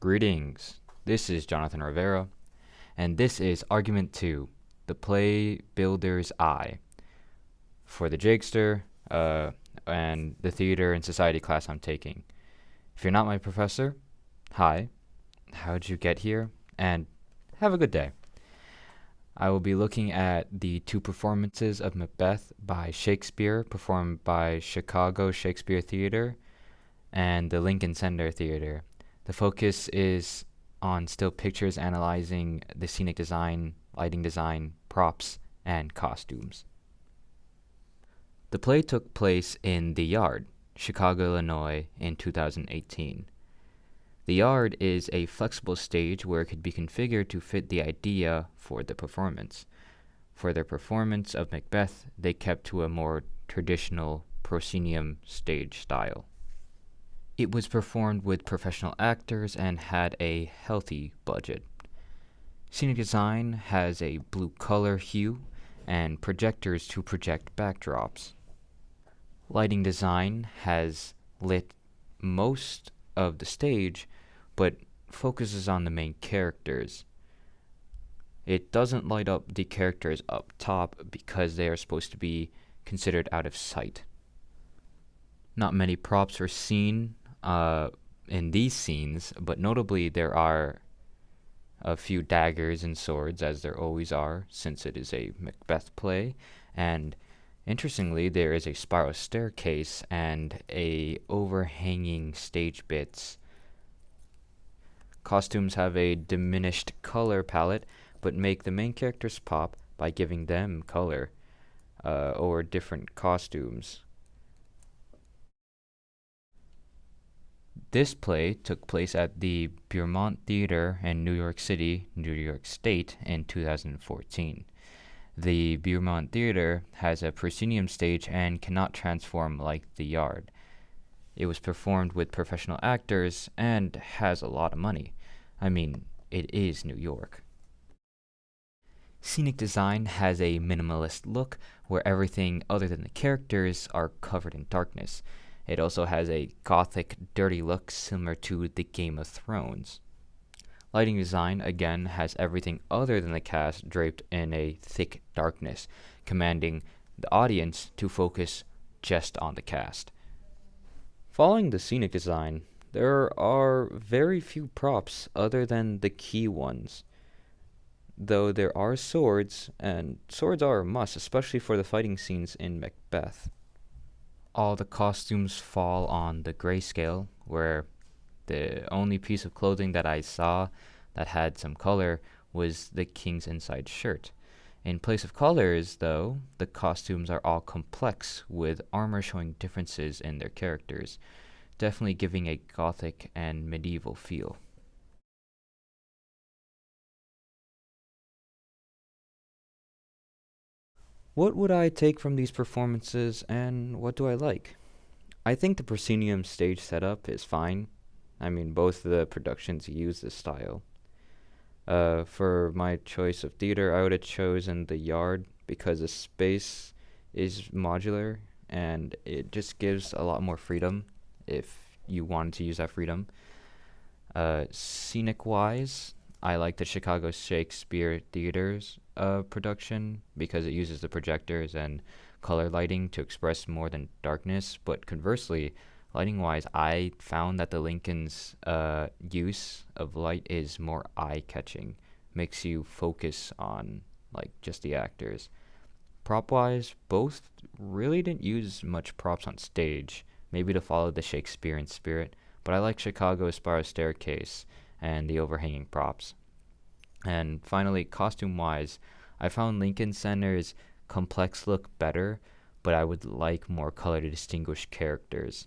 Greetings. This is Jonathan Rivera, and this is Argument 2, The Play Builder's Eye, for the Jakester and the theater and society class I'm taking. If you're not my professor, hi, how'd you get here? And have a good day. I will be looking at the two performances of Macbeth by Shakespeare, performed by Chicago Shakespeare Theater and the Lincoln Center Theater. The focus is on still pictures analyzing the scenic design, lighting design, props, and costumes. The play took place in The Yard, Chicago, Illinois, in 2018. The Yard is a flexible stage where it could be configured to fit the idea for the performance. For their performance of Macbeth, they kept to a more traditional proscenium stage style. It was performed with professional actors and had a healthy budget. Scenic design has a blue color hue and projectors to project backdrops. Lighting design has lit most of the stage, but focuses on the main characters. It doesn't light up the characters up top because they are supposed to be considered out of sight. Not many props are seen in these scenes, but notably there are a few daggers and swords, as there always are, since it is a Macbeth play, and interestingly, there is a spiral staircase and a overhanging stage bits. Costumes have a diminished color palette, but make the main characters pop by giving them color or different costumes. This play took place at the Beaumont Theater in New York City, New York State, in 2014. The Beaumont Theater has a proscenium stage and cannot transform like The Yard. It was performed with professional actors and has a lot of money. I mean, it is New York. Scenic design has a minimalist look where everything other than the characters are covered in darkness. It also has a gothic, dirty look similar to the Game of Thrones. Lighting design, again, has everything other than the cast draped in a thick darkness, commanding the audience to focus just on the cast. Following the scenic design, there are very few props other than the key ones. Though there are swords, and swords are a must, especially for the fighting scenes in Macbeth. All the costumes fall on the grayscale, where the only piece of clothing that I saw that had some color was the king's inside shirt. In place of colors, though, the costumes are all complex, with armor showing differences in their characters, definitely giving a gothic and medieval feel. What would I take from these performances, and what do I like? I think the proscenium stage setup is fine. I mean, both the productions use this style. For my choice of theater, I would have chosen The Yard because the space is modular and it just gives a lot more freedom if you wanted to use that freedom. Scenic-wise, I like the Chicago Shakespeare Theater's production because it uses the projectors and color lighting to express more than darkness, but conversely, lighting-wise, I found that the Lincoln's use of light is more eye-catching, makes you focus on just the actors. Prop-wise, both really didn't use much props on stage, maybe to follow the Shakespearean spirit, but I like Chicago's spiral staircase and the overhanging props. And finally, costume-wise, I found Lincoln Center's complex look better, but I would like more color to distinguish characters.